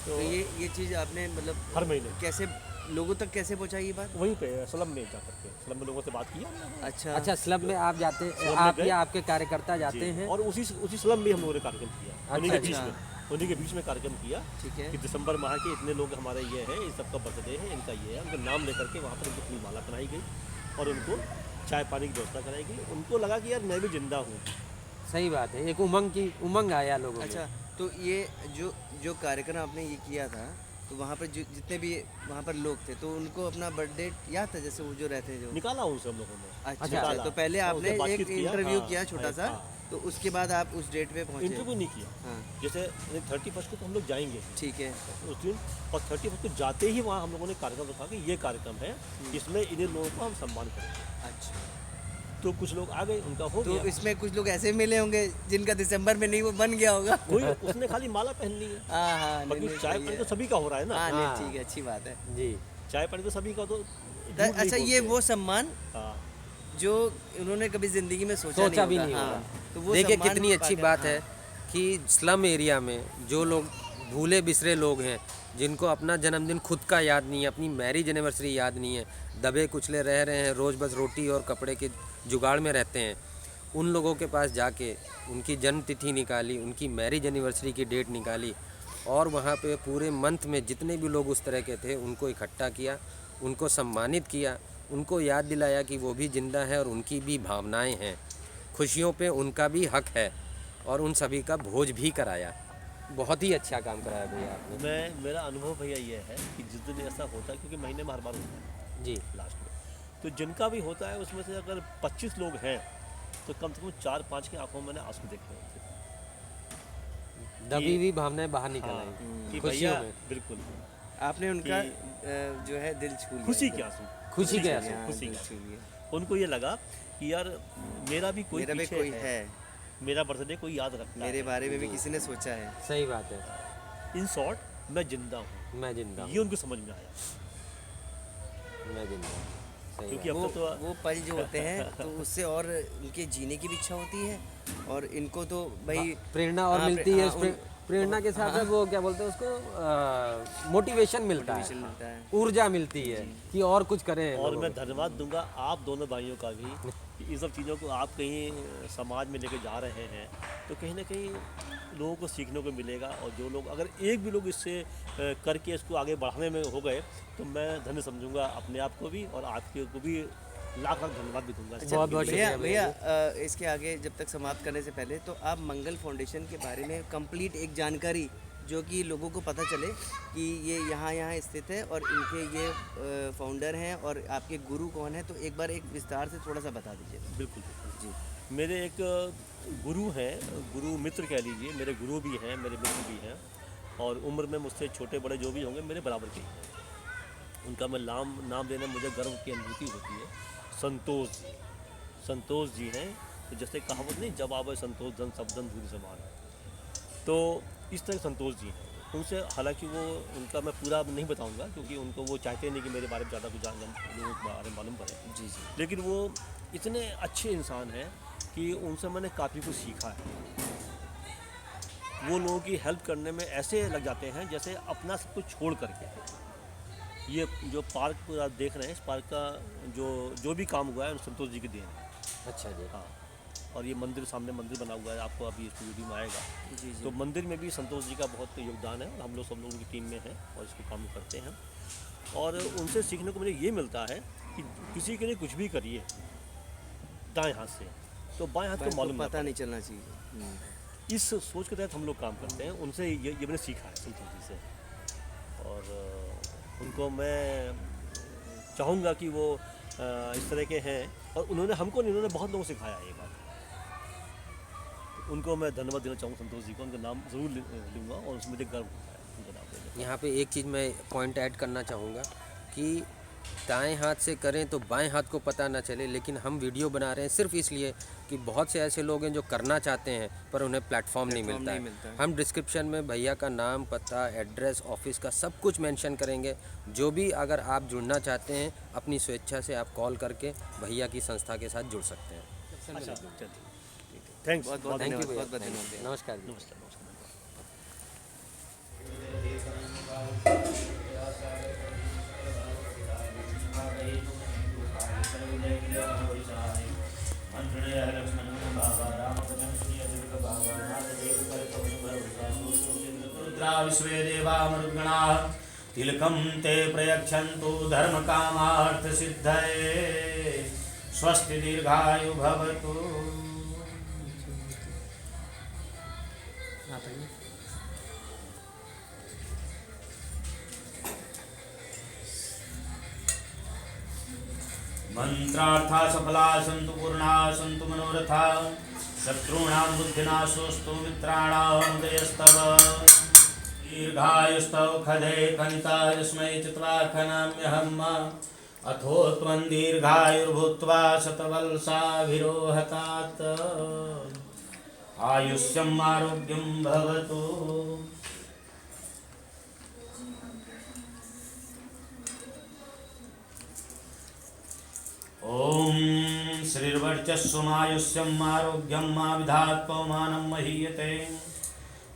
[SPEAKER 3] तो ये चीज़ आपने मतलब
[SPEAKER 2] हर महीने
[SPEAKER 3] कैसे लोगों तक कैसे पहुंचाई ये बात?
[SPEAKER 2] वहीं पे स्लम में जा करके, स्लम में लोगों से बात किया हम लोगों ने।
[SPEAKER 3] अच्छा
[SPEAKER 1] अच्छा, स्लम में आप जाते,
[SPEAKER 2] स्लम में
[SPEAKER 1] आप
[SPEAKER 2] गए।
[SPEAKER 1] या आपके कार्यकर्ता जाते
[SPEAKER 2] जी,
[SPEAKER 1] हैं?
[SPEAKER 2] और उसी स्लम में हम लोगों ने कार्यक्रम किया, उन्हीं के बीच
[SPEAKER 3] अच्छा।
[SPEAKER 2] में, उन्हीं के बीच में कार्यक्रम किया
[SPEAKER 3] ठीक है।
[SPEAKER 2] कि दिसंबर माह के इतने लोग हमारे ये हैं, इन सबका बर्थडे है, इनका ये है, उनका नाम लेकर के वहाँ पर उनको फूल माला बनाई गई और उनको चाय पानी की व्यवस्था कराई गई। उनको लगा कि यार मैं भी जिंदा हूँ।
[SPEAKER 1] सही बात है, एक उमंग आया लोगों में।
[SPEAKER 3] अच्छा, तो ये जो कार्यक्रम आपने ये किया था, तो वहाँ पर जितने भी वहाँ पर लोग थे तो उनको अपना बर्थडे याद था, जैसे वो जो रहते हैं जो?
[SPEAKER 2] निकाला उनसे हम लोगों ने।
[SPEAKER 3] अच्छा,
[SPEAKER 2] निकाला।
[SPEAKER 3] तो पहले
[SPEAKER 2] हाँ,
[SPEAKER 3] आपने
[SPEAKER 2] उससे बातचीत
[SPEAKER 3] एक
[SPEAKER 2] किया,
[SPEAKER 3] इंटरव्यू
[SPEAKER 2] हाँ,
[SPEAKER 3] किया छोटा सा,
[SPEAKER 2] हाँ।
[SPEAKER 3] तो उसके बाद आप उस डेट पे पहुँचे?
[SPEAKER 2] इंटरव्यू नहीं किया,
[SPEAKER 3] हाँ
[SPEAKER 2] जैसे 31 को तो हम लोग जाएंगे
[SPEAKER 3] ठीक है।
[SPEAKER 2] उस दिन, और 31 को जाते ही वहाँ हम लोगों ने कार्यक्रम रखा कि ये कार्यक्रम है, इसमें इन्हीं लोगों को हम सम्मान करेंगे।
[SPEAKER 3] अच्छा,
[SPEAKER 2] तो कुछ लोग आ गए, उनका हो
[SPEAKER 3] तो
[SPEAKER 2] गया।
[SPEAKER 3] इसमें कुछ लोग ऐसे मिले होंगे जिनका दिसंबर में नहीं वो बन गया होगा।
[SPEAKER 2] कोई उसने खाली माला पहननी है,
[SPEAKER 3] हाँ हाँ, नहीं,
[SPEAKER 2] बाकी
[SPEAKER 3] नहीं,
[SPEAKER 2] चाय
[SPEAKER 3] सही
[SPEAKER 2] पानी
[SPEAKER 3] है।
[SPEAKER 2] तो सभी का हो रहा है ना।
[SPEAKER 3] हाँ
[SPEAKER 1] हाँ।
[SPEAKER 3] नहीं, ठीक है, अच्छी बात है।
[SPEAKER 1] जी
[SPEAKER 2] चाय पानी तो सभी का, तो
[SPEAKER 3] अच्छा, ये वो सम्मान
[SPEAKER 2] हाँ,
[SPEAKER 3] जो उन्होंने कभी जिंदगी में सोचा
[SPEAKER 1] भी
[SPEAKER 3] नहीं
[SPEAKER 1] नहीं
[SPEAKER 3] होगा।
[SPEAKER 1] होगा।
[SPEAKER 3] हाँ, तो वो
[SPEAKER 1] देखिए
[SPEAKER 3] सम्मान
[SPEAKER 1] कितनी
[SPEAKER 3] वो
[SPEAKER 1] अच्छी
[SPEAKER 3] पाकर-
[SPEAKER 1] बात है
[SPEAKER 3] हाँ,
[SPEAKER 1] कि स्लम एरिया में जो लोग भूले बिसरे लोग हैं, जिनको अपना जन्मदिन खुद का याद नहीं है, अपनी मैरिज एनिवर्सरी याद नहीं है, दबे कुचले रह रहे हैं, रोज़ बस रोटी और कपड़े के जुगाड़ में रहते हैं, उन लोगों के पास जाके उनकी जन्म तिथि निकाली, उनकी मैरिज एनिवर्सरी की डेट निकाली और वहाँ पे पूरे मंथ में जितने भी लोग उस तरह के थे उनको इकट्ठा किया, उनको सम्मानित किया, उनको याद दिलाया कि वो भी ज़िंदा है और उनकी भी भावनाएं हैं, खुशियों पे उनका भी हक है और उन सभी का भोज भी कराया। बहुत ही अच्छा काम कराया भैया आपने।
[SPEAKER 2] मेरा अनुभव भैया ये है कि जिस दिन ऐसा होता है, क्योंकि महीने में हर बार होता है
[SPEAKER 1] जी।
[SPEAKER 2] लास्ट में, तो जिनका भी होता है उसमें से अगर 25 लोग हैं तो कम से कम 4-5 की आंखों में मैंने आंसू देखे होते हैं
[SPEAKER 1] दबी हुई भावनाएं बाहर निकल
[SPEAKER 2] हाँ,
[SPEAKER 1] आई
[SPEAKER 2] कि
[SPEAKER 1] खुशियों
[SPEAKER 2] भैया
[SPEAKER 1] में।
[SPEAKER 2] बिल्कुल
[SPEAKER 3] आपने उनका जो है दिल छू लिया।
[SPEAKER 2] खुशी के आंसू,
[SPEAKER 1] खुशी के आंसू।
[SPEAKER 3] हाँ,
[SPEAKER 2] खुशी
[SPEAKER 3] दिल
[SPEAKER 2] के
[SPEAKER 3] छू लिया।
[SPEAKER 2] आंसू। उनको ये लगा कि यार मेरा भी कोई
[SPEAKER 3] मेरा भी
[SPEAKER 2] पीछे
[SPEAKER 3] कोई
[SPEAKER 2] है,
[SPEAKER 3] है,
[SPEAKER 2] मेरा बर्थडे कोई याद रखता
[SPEAKER 3] मेरे
[SPEAKER 2] है।
[SPEAKER 3] बारे में भी किसी ने सोचा है।
[SPEAKER 1] सही बात है।
[SPEAKER 2] इन शॉर्ट मैं जिंदा हूँ,
[SPEAKER 1] मैं जिंदा
[SPEAKER 2] ये उनको समझ में आया।
[SPEAKER 1] हूँ, मैं जिंदा हूँ। सही
[SPEAKER 2] क्योंकि
[SPEAKER 1] बात।
[SPEAKER 2] अब तक तो
[SPEAKER 3] वो पल जो होते हैं तो उससे और उनके जीने की भी इच्छा होती है, और इनको तो भाई
[SPEAKER 1] प्रेरणा और
[SPEAKER 3] हाँ,
[SPEAKER 1] मिलती है।
[SPEAKER 3] हाँ,
[SPEAKER 1] प्रेरणा के साथ साथ वो क्या बोलते हैं उसको, मोटिवेशन मिलता
[SPEAKER 3] मोटिवेशन
[SPEAKER 1] है,
[SPEAKER 3] मिलता है।
[SPEAKER 1] ऊर्जा मिलती है कि और कुछ करें।
[SPEAKER 2] और
[SPEAKER 1] लोगों
[SPEAKER 2] मैं
[SPEAKER 1] को।
[SPEAKER 2] धन्यवाद दूंगा आप दोनों भाइयों का भी कि इन सब चीज़ों को आप कहीं समाज में लेके जा रहे हैं तो कहीं ना कहीं लोगों को सीखने को मिलेगा। और जो लोग अगर एक भी लोग इससे करके इसको आगे बढ़ाने में हो गए तो मैं धन्य समझूंगा अपने आप को भी, और आपके को भी लाख लाख धन्यवाद भी दूंगा।
[SPEAKER 1] बहुत बहुत
[SPEAKER 3] भैया
[SPEAKER 1] शुक्रिया
[SPEAKER 3] भैया इसके आगे जब तक समाप्त करने से पहले तो आप मंगल फाउंडेशन के बारे में कंप्लीट एक जानकारी, जो कि लोगों को पता चले कि ये यहाँ स्थित है और इनके ये फाउंडर हैं और आपके गुरु कौन है, तो एक बार एक विस्तार से थोड़ा सा बता दीजिए।
[SPEAKER 2] बिल्कुल बिल्कुल।
[SPEAKER 3] जी।
[SPEAKER 2] मेरे एक गुरु हैं, गुरु मित्र कह लीजिए, मेरे गुरु भी हैं, मेरे मित्र भी हैं, और उम्र में मुझसे छोटे बड़े जो भी होंगे मेरे बराबर के ही हैं। उनका मैं नाम लेने में मुझे गर्व की अनुभूति होती है। संतोष जी, संतोष जी हैं। तो जैसे कहावत नहीं, जब आवे संतोष धन सब धन धूरी समान, तो इस तरह संतोष जी हैं। उनसे हालांकि वो उनका मैं पूरा नहीं बताऊंगा क्योंकि उनको वो चाहते नहीं कि मेरे बारे में ज़्यादा कुछ लोगों के बारे में मालूम पड़े।
[SPEAKER 3] जी जी।
[SPEAKER 2] लेकिन वो इतने अच्छे इंसान हैं कि उनसे मैंने काफ़ी कुछ सीखा है। वो लोगों की हेल्प करने में ऐसे लग जाते हैं जैसे अपना सब कुछ छोड़ करके। ये जो पार्क आप देख रहे हैं, इस पार्क का जो भी काम हुआ है संतोष जी की देन है।
[SPEAKER 1] अच्छा जी।
[SPEAKER 2] हाँ, और ये मंदिर, सामने मंदिर बना हुआ है, आपको अभी इस वीडियो में आएगा।
[SPEAKER 3] जी जी।
[SPEAKER 2] तो मंदिर में भी संतोष जी का बहुत योगदान है, और हम लोग सब लोग उनकी टीम में हैं और इसको काम करते हैं। और उनसे सीखने को मुझे ये मिलता है कि किसी के लिए कुछ भी करिए दाएं हाथ से, तो बाएं हाथ को मालूम
[SPEAKER 3] पता नहीं चलना चाहिए।
[SPEAKER 2] इस सोच के तहत हम लोग काम करते हैं। उनसे ये मैंने सीखा है संतोष जी से। और उनको मैं चाहूँगा कि वो इस तरह के हैं, और हमको नहीं, उन्होंने बहुत लोगों को सिखाया है ये बात। तो उनको मैं धन्यवाद देना चाहूँगा संतोष जी को। उनका नाम ज़रूर लूँगा और उसमें मुझे गर्व होता है उनका नाम लेने।
[SPEAKER 1] यहाँ पे एक चीज़ मैं पॉइंट ऐड करना चाहूँगा कि दाएं हाथ से करें तो बाएं हाथ को पता ना चले, लेकिन हम वीडियो बना रहे हैं सिर्फ इसलिए कि बहुत से ऐसे लोग हैं जो करना चाहते हैं पर उन्हें प्लेटफॉर्म नहीं मिलता है। हम डिस्क्रिप्शन में भैया का नाम, पता, एड्रेस, ऑफिस का सब कुछ मेंशन करेंगे। जो भी अगर आप जुड़ना चाहते हैं अपनी स्वेच्छा से आप कॉल करके भैया की संस्था के साथ जुड़ सकते हैं।
[SPEAKER 2] अच्छा, चलिए, थैंक्स,
[SPEAKER 3] बहुत बहुत
[SPEAKER 1] थैंक यू
[SPEAKER 3] धन्यवाद,
[SPEAKER 1] भैया,
[SPEAKER 3] बहुत बहुत धन्यवाद।
[SPEAKER 1] नमस्कार जी।
[SPEAKER 2] नमस्कार नमस्कार।
[SPEAKER 4] विश्वे देवा मरुद्गणाः तिलकं ते प्रयच्छन्तु धर्मकामार्थसिद्धये स्वस्ति दीर्घायु भवतु। मंत्रार्था सफला सन्तु पूर्णा सन्तु मनोरथा शत्रूणां बुद्धिनाशोऽस्तु मित्राणां उदयस्तव दीर्घायुस्तव खदे खनिता यस्मै चित्वा खनाम्यहम् अथो त्वं दीर्घायुर्भूत्वा शतवल्साभिरोहतात् आयुष्यम् आरोग्यं भवतु। ओम श्रीर्वर्चस्वमायुष्यम् आरोग्यम् आविधात् पवमानं महीयते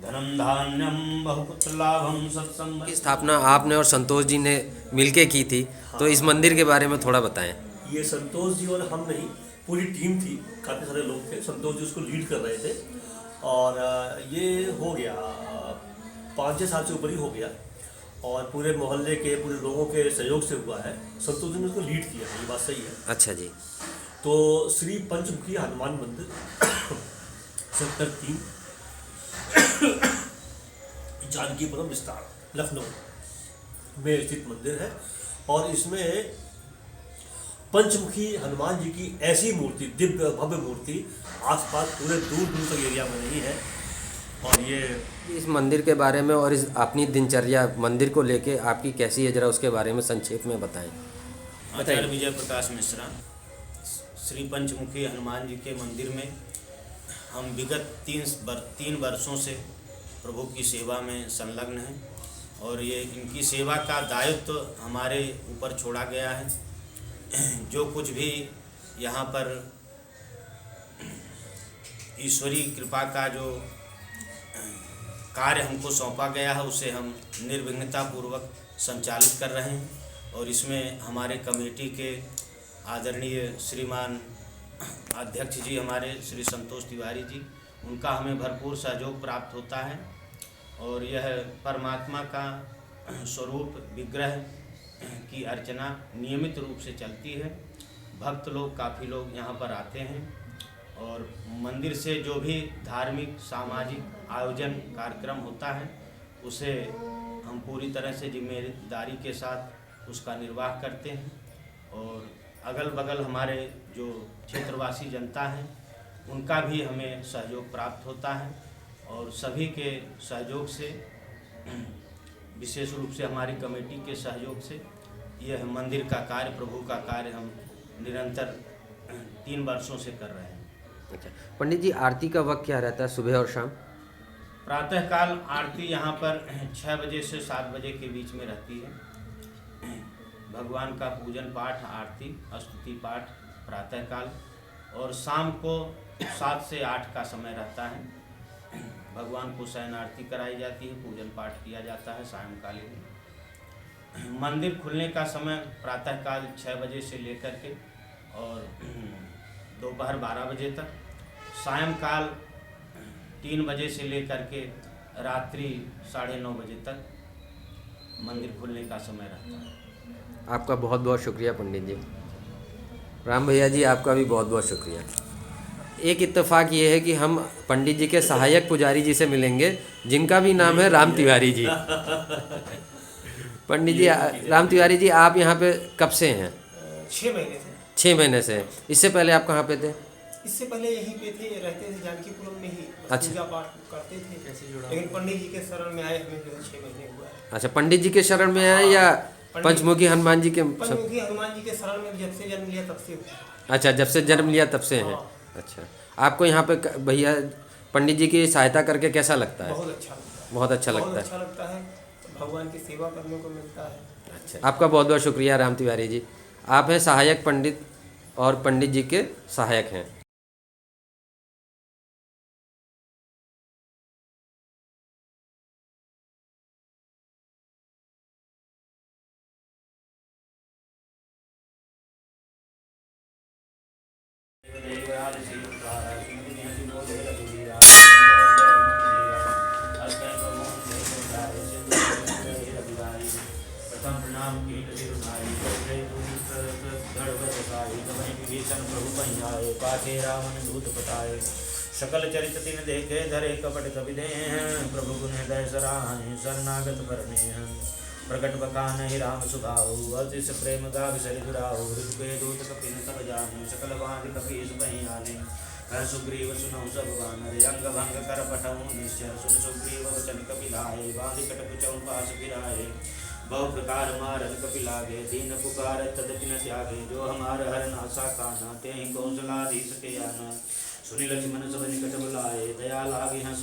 [SPEAKER 4] धनम धान्यम बहुपुत्रलाभम सत्संग।
[SPEAKER 1] की स्थापना आपने और संतोष जी ने मिलके की थी, तो इस मंदिर के बारे में थोड़ा बताएं।
[SPEAKER 2] ये संतोष जी और हम नहीं, पूरी टीम थी, काफ़ी सारे लोग थे। संतोष जी उसको लीड कर रहे थे, और ये हो गया 5-6 साल से ऊपर ही हो गया, और पूरे मोहल्ले के पूरे लोगों के सहयोग से हुआ है। संतोष जी ने उसको लीड किया, ये बात सही है।
[SPEAKER 1] अच्छा जी।
[SPEAKER 2] तो श्री पंचमुखी हनुमान मंदिर सेक्टर 3 जानकीपुरम विस्तार लखनऊ में स्थित मंदिर है। और इसमें पंचमुखी हनुमान जी की ऐसी मूर्ति, दिव्य भव्य मूर्ति, आसपास पूरे दूर दूर तक एरिया में नहीं है। और ये
[SPEAKER 1] इस मंदिर के बारे में और इस अपनी दिनचर्या मंदिर को लेके आपकी कैसी है, जरा उसके बारे में संक्षेप में बताएं।
[SPEAKER 4] आचार्य विजय प्रकाश मिश्रा, श्री पंचमुखी हनुमान जी के मंदिर में हम विगत 3 वर्षों से प्रभु की सेवा में संलग्न हैं और ये इनकी सेवा का दायित्व हमारे ऊपर छोड़ा गया है। जो कुछ भी यहाँ पर ईश्वरीय कृपा का जो कार्य हमको सौंपा गया है उसे हम निर्विघ्नता पूर्वक संचालित कर रहे हैं। और इसमें हमारे कमेटी के आदरणीय श्रीमान अध्यक्ष जी हमारे श्री संतोष तिवारी जी, उनका हमें भरपूर सहयोग प्राप्त होता है। और यह परमात्मा का स्वरूप विग्रह की अर्चना नियमित रूप से चलती है। भक्त लोग, काफ़ी लोग यहाँ पर आते हैं और मंदिर से जो भी धार्मिक सामाजिक आयोजन कार्यक्रम होता है उसे हम पूरी तरह से जिम्मेदारी के साथ उसका निर्वाह करते हैं। और अगल बगल हमारे जो क्षेत्रवासी जनता है उनका भी हमें सहयोग प्राप्त होता है। और सभी के सहयोग से, विशेष रूप से हमारी कमेटी के सहयोग से यह मंदिर का कार्य, प्रभु का कार्य हम निरंतर 3 वर्षों से कर रहे हैं।
[SPEAKER 1] अच्छा पंडित जी, आरती का वक्त क्या रहता है, सुबह और शाम?
[SPEAKER 4] प्रातःकाल आरती यहाँ पर 6 बजे से 7 बजे के बीच में रहती है। भगवान का पूजन पाठ, आरती, स्तुति पाठ प्रातःकाल, और शाम को 7 से 8 का समय रहता है। भगवान को शयन आरती कराई जाती है, पूजन पाठ किया जाता है सायंकालीन। मंदिर खुलने का समय प्रातःकाल 6 बजे से लेकर के और दोपहर 12 बजे तक, सायंकाल 3 बजे से लेकर के रात्रि 9:30 बजे तक मंदिर खुलने का समय रहता है।
[SPEAKER 1] आपका बहुत बहुत शुक्रिया पंडित जी। राम भैया जी, आपका भी बहुत बहुत शुक्रिया। एक इत्तेफाक ये है कि हम पंडित जी के सहायक पुजारी जी से मिलेंगे, जिनका भी नाम है राम तिवारी जी। पंडित जी, राम तिवारी जी, आप यहाँ पे कब से हैं?
[SPEAKER 5] 6 महीने से।
[SPEAKER 1] 6 महीने से। इससे पहले आप कहाँ पे थे?
[SPEAKER 5] इससे पहले यहीं पे थे, रहते थे जानकीपुरम में ही,
[SPEAKER 1] अच्छा।
[SPEAKER 5] पूजा पाठ करते थे। कैसे जुड़ा? लेकिन पंडित जी के शरण में आए हमें जो है 6 महीने हुआ है।
[SPEAKER 1] अच्छा, पंडित जी के शरण में आए या पंचमुखी हनुमान जी के?
[SPEAKER 5] पंचमुखी हनुमान जी के शरण में जब से जन्म लिया तब से हुआ।
[SPEAKER 1] अच्छा, जब से जन्म लिया तब से हैं।
[SPEAKER 5] हाँ।
[SPEAKER 1] अच्छा, आपको यहाँ पे भैया पंडित जी की सहायता करके कैसा लगता है?
[SPEAKER 5] बहुत अच्छा लगता है।
[SPEAKER 1] बहुत अच्छा लगता
[SPEAKER 5] बहुत
[SPEAKER 1] है।
[SPEAKER 5] अच्छा लगता है, भगवान की सेवा करने को मिलता है।
[SPEAKER 1] अच्छा, आपका बहुत बहुत शुक्रिया राम तिवारी जी। आप हैं सहायक पंडित और पंडित जी के सहायक हैं।
[SPEAKER 4] प्रभु पहियाए पाके रावण दूत पताए सकल चरित तिन देखे धरे कपट कवि दे प्रभु गुण हृदय सराहे शरणागत करने प्रकट बकान ही राम सुभाऊ अतिश प्रेम गाग सरि दुराऊ हृदय दूत कपिन सब जाने सकल वाद कपीस पहियाने कर सुग्रीव सुनौ सब वानर अंग भंग कर पठऊ निश्चय सुन सुग्रीव वचन कपिलाए बांधि कटक चौपास फिराए बहु प्रकार मारन कपिलागे दीन पुकार तदपि न त्यागे जो हमार हर नासा काना ते कौशलाधीश के आना सुनि लक्ष्मण सब निकट बुलाए दया लागे हंस